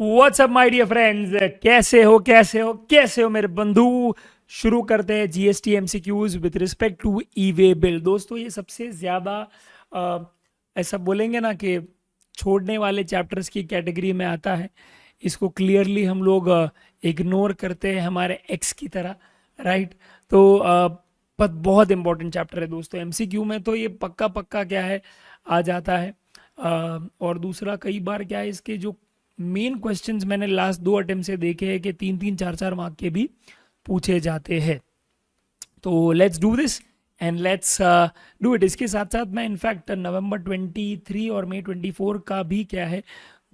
WhatsApp my dear friends, कैसे हो मेरे बंधु। शुरू करते हैं GST MCQs with respect to e way bill. दोस्तों ये सबसे ज्यादा अ, ऐसा बोलेंगे ना कि छोड़ने वाले चैप्टर्स की कैटेगरी में आता है। इसको क्लियरली हम लोग इग्नोर करते हैं हमारे एक्स की तरह, राइट। तो पर बहुत इंपॉर्टेंट चैप्टर है दोस्तों। एमसीक्यू में तो ये पक्का पक्का क्या है, आ जाता है। और दूसरा, कई बार क्या है, इसके जो मेन क्वेश्चंस मैंने लास्ट 2 अटेम्प्ट से देखे हैं कि 3-3 4-4 मार्क के भी पूछे जाते हैं। तो let's do this and let's do it. इसके साथ साथ मैं इनफैक्ट नवंबर 23 और May 24 का भी क्या है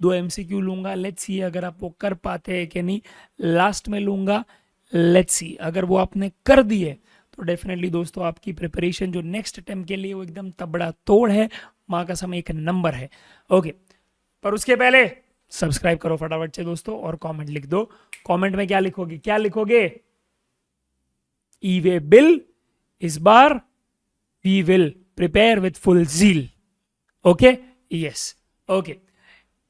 2 MCQ लूंगा। लेट्स सी अगर आप वो कर पाते हैं कि नहीं। लास्ट में लूंगा। लेट्स सी अगर वो आपने कर दिए तो डेफिनेटली दोस्तों आपकी प्रिपरेशन जो नेक्स्ट अटेम्प्ट के लिए वो एकदम तबड़ा तोड़ है। माँ का समय एक नंबर है। ओके, पर उसके पहले सब्सक्राइब करो फटाफट से दोस्तों और कमेंट लिख दो। कमेंट में क्या लिखोगे? ई वे बिल इस बार we will prepare with full zeal. Okay, yes, okay.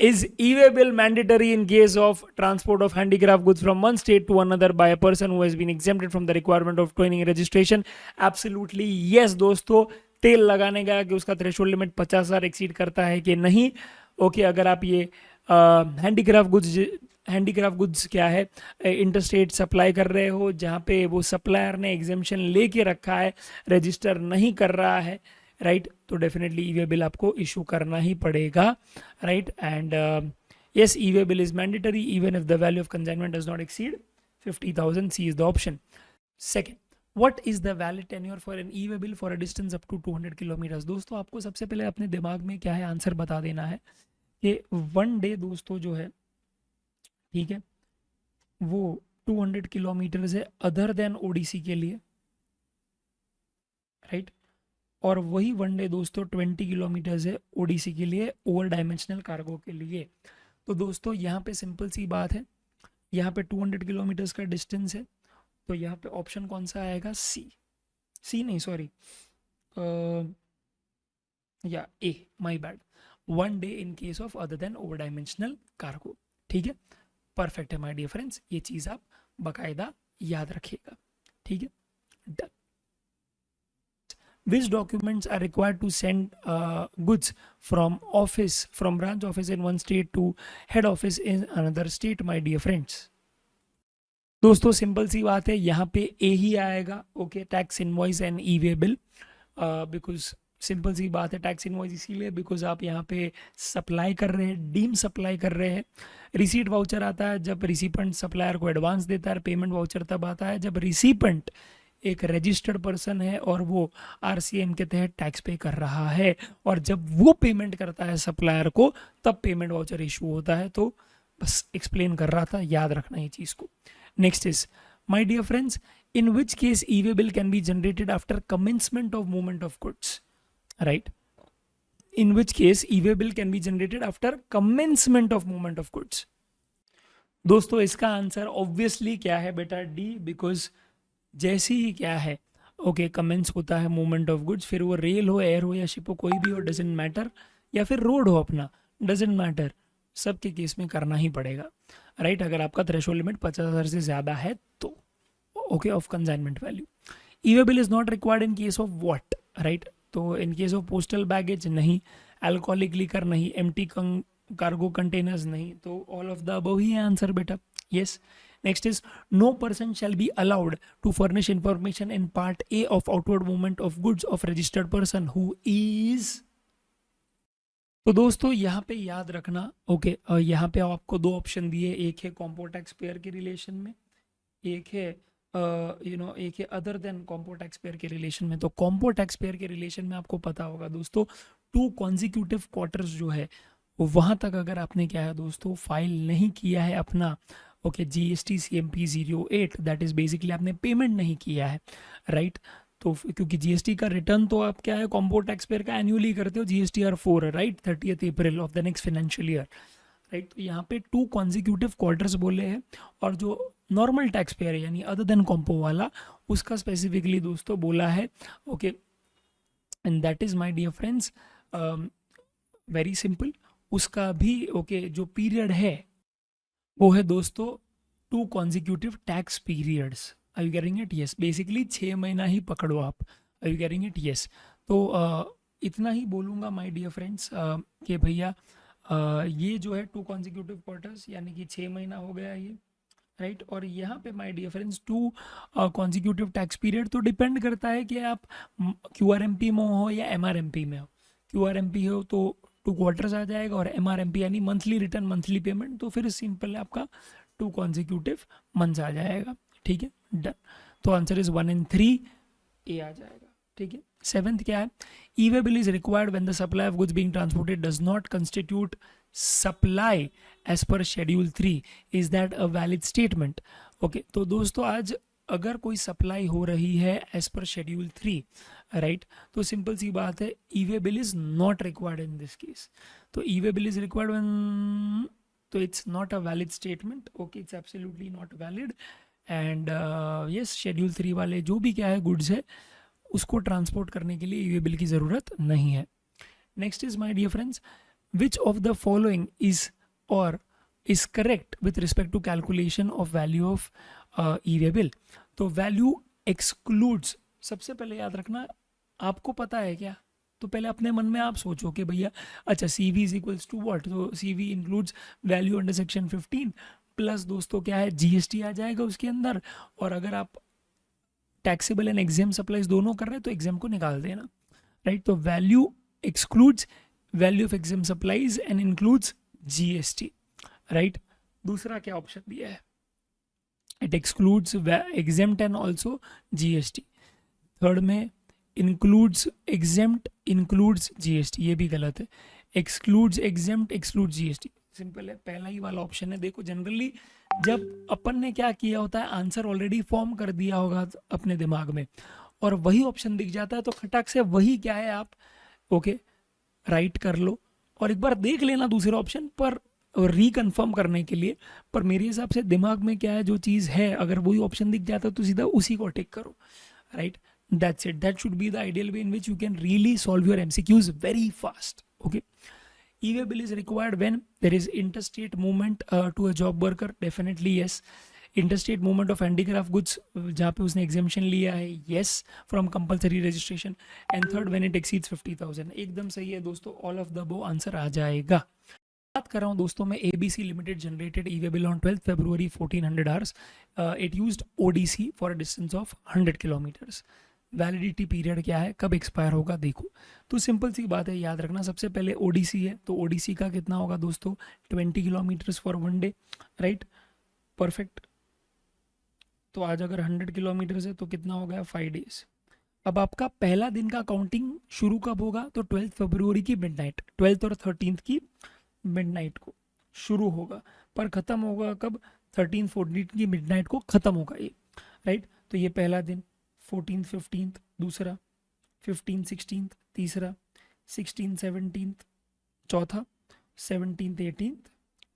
Is e-way bill mandatory in case of transport of handicraft goods from one state to another by a person who has been exempted from the requirement of training and registration? Absolutely yes दोस्तों। तेल लगाने का कि उसका threshold limit 50,000 exceed करता है कि नहीं। ओके, अगर आप ये हैंडीक्राफ्ट गुड्स क्या है, इंटरस्टेट सप्लाई कर रहे हो जहाँ पे वो सप्लायर ने एग्जेम्पशन लेके रखा है, रजिस्टर नहीं कर रहा है, राइट, तो डेफिनेटली ई वे बिल आपको इशू करना ही पड़ेगा, right. And yes, e-way bill is mandatory even if the value of consignment does not exceed 50,000. C is the option. Second, what is the valid tenure for an e-way bill for a distance up to 200 kilometre? दोस्तों आपको सबसे पहले अपने दिमाग में क्या है answer बता देना है कि 1 डे दोस्तों जो है, ठीक है, वो 200 किलोमीटर है अदर देन ओडीसी के लिए, राइट। और वही 1 डे दोस्तों 20 किलोमीटर है ओडीसी के लिए, ओवर डायमेंशनल कार्गो के लिए। तो दोस्तों यहाँ पे सिंपल सी बात है, यहाँ पे 200 किलोमीटर्स का डिस्टेंस है, तो यहाँ पे ऑप्शन कौन सा आएगा? सी नहीं, सॉरी, या A, my bad. 1 day in case of other than over dimensional cargo. ठीक है, परफेक्ट है माय डियर फ्रेंड्स, ये चीज़ आप बकायदा याद रखिएगा। ठीक है, done. Which documents are required to send goods from branch office in one state to head office in another state, my dear friends? दोस्तों सिंपल सी बात है, यहाँ पे ए ही आएगा। Okay, tax invoice and e way bill. Because simple सी बात है, टैक्स इनवॉइस इसीलिए बिकॉज आप यहाँ पे सप्लाई कर रहे हैं, डीम सप्लाई कर रहे हैं। रिसीट वाउचर आता है जब रिसिपेंट सप्लायर को एडवांस देता है। पेमेंट वाउचर तब आता है जब रिसिपेंट एक रजिस्टर्ड पर्सन है और वो आरसीएम के तहत टैक्स पे कर रहा है, और जब वो पेमेंट करता है सप्लायर को तब पेमेंट वाउचर इशू होता है। तो बस एक्सप्लेन कर रहा था, याद रखना ये चीज़ को। Next is my dear friends, in which case e way bill can be generated after commencement of movement of goods, right. In which case e way bill can be generated after commencement of movement of goods? दोस्तों इसका answer obviously क्या है बेटा? D. Because जैसे ही क्या है, okay, commence होता है मूवमेंट ऑफ गुड्स, फिर वो रेल हो, एयर हो या शिप हो, कोई भी हो, डजेंट मैटर, या फिर रोड हो अपना, डजेंट मैटर, सबके केस में करना ही पड़ेगा, राइट। अगर आपका थ्रेशोल्ड लिमिट 50,000 से ज़्यादा है तो, okay, of consignment value. E way bill is not required in case of what, right. तो in case of postal baggage नहीं, अल्कोहलिक लिकर नहीं, एम्प्टी कार्गो कंटेनर्स नहीं, तो ऑल ऑफ द अबव ही है आंसर बेटा। Yes. Next is, no person shall be allowed to furnish information in part A of outward movement of goods of registered person who is। तो दोस्तों यहाँ पे याद रखना, ओके, यहाँ पे आपको 2 ऑप्शन दिए, एक है कॉम्पो टैक्स पेयर के रिलेशन में, एक है एक है other than compo tax payer के रिलेशन में। तो कॉम्पो टैक्स पेयर के रिलेशन में आपको पता होगा दोस्तों, 2 कॉन्जिक्यूटिव क्वार्टर्स जो है वहाँ तक अगर आपने क्या है दोस्तों फाइल नहीं किया है अपना, okay, GST CMP 08, that is basically आपने पेमेंट नहीं किया है, राइट। तो क्योंकि जीएसटी का रिटर्न तो आप क्या है कॉम्पो टैक्स पेयर का एनुअली करते हो, GSTR 4, right, 30th April of the next financial year, right. तो यहाँ पे 2 कॉन्जिक्यूटिव क्वार्टर्स बोले हैं, और जो नॉर्मल टैक्स पेयर है यानी अदर देन कॉम्पो वाला, उसका स्पेसिफिकली दोस्तों बोला है, okay. And that is my dear friends very simple, उसका भी ओके जो पीरियड है वो है दोस्तों 2 consecutive tax periods. Are you getting it? Yes, basically 6 महीना ही पकड़ो आप। Are you getting it? Yes. तो इतना ही बोलूँगा माय डियर फ्रेंड्स कि भैया ये जो है 2 कॉन्जिक्यूटिव क्वार्टर्स यानी कि 6 महीना हो गया ये, राइट। और यहाँ पे my dear friends 2 consecutive tax period, तो डिपेंड करता है कि आप QRMP में हो या MRMP में हो। QRMP हो तो 2 क्वार्टर्स आ जाएगा, और MRMP यानी मंथली रिटर्न मंथली पेमेंट, तो फिर सिंपल है आपका 2 कॉन्जिक्यूटिव मंथ्स आ जाएगा। ठीक है, डन। तो आंसर इज 1 and 3 ए आ जाएगा। ठीक है, 7th क्या है? E way bill is required when the supply of goods being transported does not constitute supply as पर schedule 3, is that a valid statement? Okay, तो दोस्तों आज अगर कोई सप्लाई हो रही है एज पर शेड्यूल 3, राइट, तो सिंपल सी बात है, e way bill is not required in this case. तो e way bill is required when, तो it's not a valid statement. Okay, it's absolutely not valid. And yes, schedule 3 वाले जो भी क्या है गुड्स है उसको ट्रांसपोर्ट करने के लिए ई-वे बिल की ज़रूरत नहीं है। Next is my dear friends, which of the following is और is correct with respect to calculation of value of e way bill? तो वैल्यू एक्सक्लूड्स, सबसे पहले याद रखना, आपको पता है क्या? तो पहले अपने मन में आप सोचो कि भैया अच्छा CV is equals to what, तो CV includes value under section 15 plus दोस्तों क्या है GST आ जाएगा उसके अंदर, और अगर आप टैक्सेबल एंड एग्जाम सप्लाईज दोनों कर रहे हैं तो एग्जाम को निकाल देना, राइट। तो value excludes value of exam supplies and includes GST, right. दूसरा क्या ऑप्शन दिया है? It excludes exempt and also GST। Third में इंक्लूड्स एग्जाम्प्ट इंक्लूड्स GST, ये भी गलत है। Excludes exempt excludes GST, simple है, पहला ही वाला ऑप्शन है। देखो जनरली जब अपन ने क्या किया होता है, आंसर ऑलरेडी फॉर्म कर दिया होगा अपने दिमाग में, और वही ऑप्शन दिख जाता है तो खटाक से वही क्या है आप ओके राइट कर लो, और एक बार देख लेना दूसरा ऑप्शन पर रिकन्फर्म करने के लिए। पर मेरे हिसाब से दिमाग में क्या है, जो चीज़ है अगर वही ऑप्शन दिख जाता है तो सीधा उसी को टिक करो, right. That's it. That should be the ideal way in which you can really solve your MCQs very fast. Okay. E-way bill is required when there is interstate movement to a job worker. Definitely yes. Interstate movement of handicraft goods जहाँ पे उसने exemption लिया है, yes, from compulsory registration. And third, when it exceeds 50,000. एकदम सही है दोस्तों, all of the above answer आ जाएगा। बात कर रहा हूँ दोस्तों मैं ABC limited generated e way bill on 12 February 1400 hours. It used ODC for a distance of 100 kilometres. Validity period क्या है, कब एक्सपायर होगा? देखो, तो सिंपल सी बात है, याद रखना, सबसे पहले ODC है, तो ODC का कितना होगा दोस्तों? 20 kilometres for 1 day, right, perfect. तो आज अगर 100 किलोमीटर्स है तो कितना हो गया? 5 डेज। अब आपका पहला दिन का काउंटिंग शुरू कब होगा? तो 12 फरवरी की मिडनाइट, 12th और 13th की मिडनाइट को शुरू होगा, पर ख़त्म होगा कब? 13 14 की मिडनाइट को ख़त्म होगा ये, राइट। तो ये पहला दिन, 14 15 दूसरा, 15 16 तीसरा, 16 17 चौथा, 17 18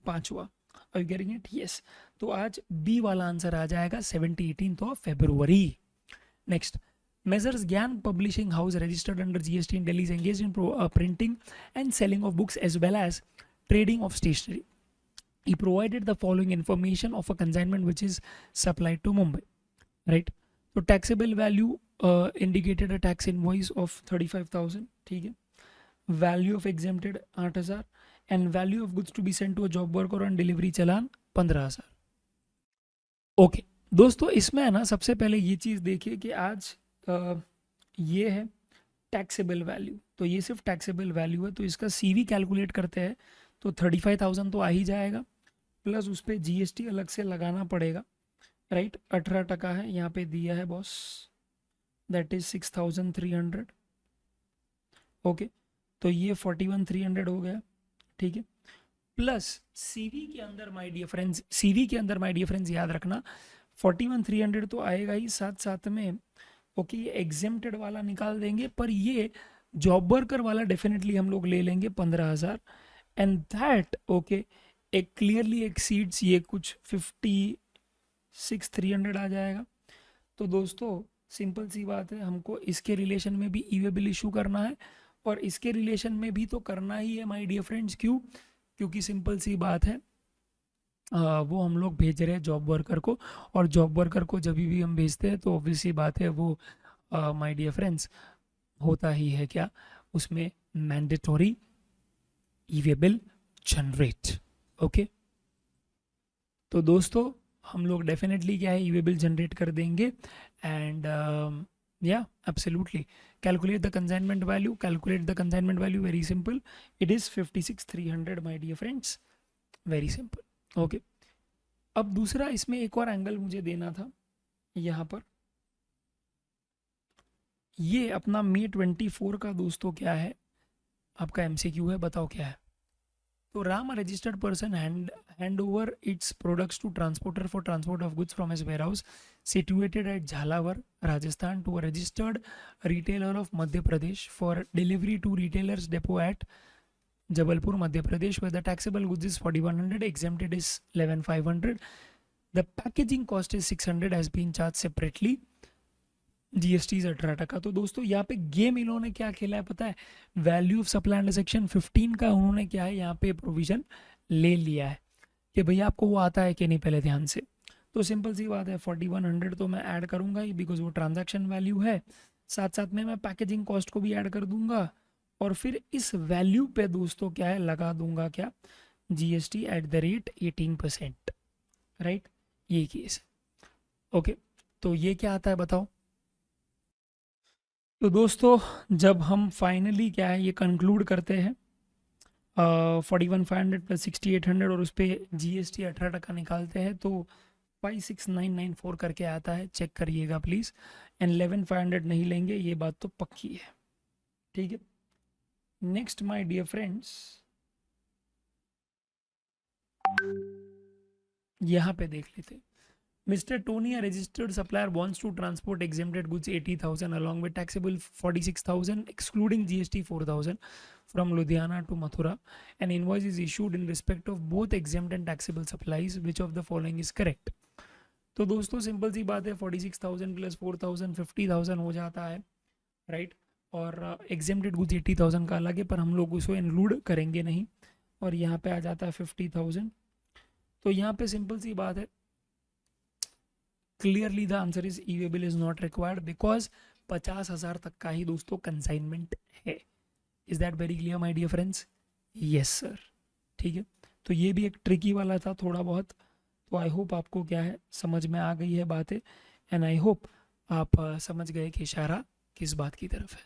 पांचवा। Are you getting it? Yes. तो आज बी वाला आंसर आ जाएगा 17 of February. Next, Messrs Gyan publishing house registered under GST in Delhi is engaged in printing and selling of books as well as trading of stationery. He provided the following information of a consignment which is supplied to Mumbai, right? So taxable value indicated a tax invoice of 35,000, ठीक है। Value of exempted 8,000 and value of goods to be sent to a job worker on delivery challan 15,000। Okay दोस्तों, इसमें है ना, सबसे पहले ये चीज़ देखिए कि आज ये है टैक्सेबल वैल्यू, तो ये सिर्फ टैक्सेबल वैल्यू है, तो इसका CV कैलकुलेट करते हैं तो 35,000 तो आ ही जाएगा, प्लस उस पर GST अलग से लगाना पड़ेगा, राइट। 18% है यहाँ पे दिया है बॉस, दैट इज 6,300। ओके, तो ये 41,300 हो गया, ठीक है। प्लस CV के अंदर माय डियर फ्रेंड्स, CV के अंदर माय डियर फ्रेंड्स याद रखना 41,300 तो आएगा ही, साथ साथ में ओके ये एग्जेम्प्टेड वाला निकाल देंगे, पर ये जॉब वर्कर वाला डेफिनेटली हम लोग ले लेंगे 15,000, एंड दैट ओके एक क्लियरली एक्सीड्स ये कुछ 56,300 आ जाएगा। तो दोस्तों सिंपल सी बात है, हमको इसके रिलेशन में भी ई-वे बिल इशू करना है, और इसके रिलेशन में भी तो करना ही है माय डियर फ्रेंड्स। क्यों? क्योंकि सिंपल सी बात है, वो हम लोग भेज रहे हैं जॉब वर्कर को, और जॉब वर्कर को जब भी हम भेजते हैं तो ऑब्वियसली बात है वो माय डियर फ्रेंड्स होता ही है क्या, उसमें mandatory e-way bill generate. Okay, तो दोस्तों हम लोग डेफिनेटली क्या है ई-वे बिल जनरेट कर देंगे। एंड या absolutely calculate the consignment value, calculate the consignment value, very simple, it is 56,300 my dear friends, very simple. Okay, अब दूसरा इसमें एक और एंगल मुझे देना था यहाँ पर, ये अपना May 24 का दोस्तों क्या है, आपका एमसीक्यू है, बताओ क्या है। तो Ram registered person hand over its products to transporter for transport of goods from his warehouse situated at Jhalawar, Rajasthan to a registered retailer of Madhya Pradesh for delivery to retailers depot at Jabalpur, Madhya Pradesh, where the taxable goods is 4,100, exempted is 11,500. The packaging cost is 600 has been charged separately. GST 18%। तो दोस्तों यहाँ पे game इन्होंने क्या खेला है पता है, value of supply under section 15 का उन्होंने क्या है यहाँ पे प्रोविजन ले लिया है कि भैया आपको वो आता है कि नहीं, पहले ध्यान से। तो सिंपल सी बात है 4100 तो मैं ऐड करूँगा ही, बिकॉज वो ट्रांजैक्शन वैल्यू है, साथ साथ में मैं पैकेजिंग कॉस्ट को भी ऐड कर दूंगा, और फिर इस वैल्यू पे दोस्तों क्या है लगा दूंगा क्या, GST at the rate 18%, right, ये केस है। ओके, तो ये क्या आता है बताओ। तो दोस्तों जब हम फाइनली क्या है ये कंक्लूड करते हैं 41,500 प्लस 6,800 और उस पर जीएसटी 18% निकालते हैं तो 56,994 करके आता है, चेक करिएगा प्लीज़। एंड 11,500 नहीं लेंगे, ये बात तो पक्की है, ठीक है। नेक्स्ट माय डियर फ्रेंड्स, यहाँ पे देख लेते, Mr. Tony, a registered supplier, wants to transport exempted goods 80,000 along with taxable 46,000, excluding GST 4,000, from Ludhiana to Mathura. An invoice is issued in respect of both exempt and taxable supplies. Which of the following is correct? तो दोस्तों simple सी बात है, 46,000 plus 4,000 50,000 हो जाता है, right, और exempted goods 80,000 का अलग है, पर हम लोग उसको इंक्लूड करेंगे नहीं, और यहाँ पे आ जाता है 50,000। तो यहाँ पे सिंपल सी बात है, clearly the answer is e way bill is not required, because 50,000 तक का ही दोस्तों कंसाइनमेंट है। Is that very clear my dear friends? Yes sir, ठीक है। तो ये भी एक ट्रिकी वाला था थोड़ा बहुत, तो आई होप आपको क्या है समझ में आ गई है बातें, एंड आई होप आप समझ गए कि इशारा किस बात की तरफ है।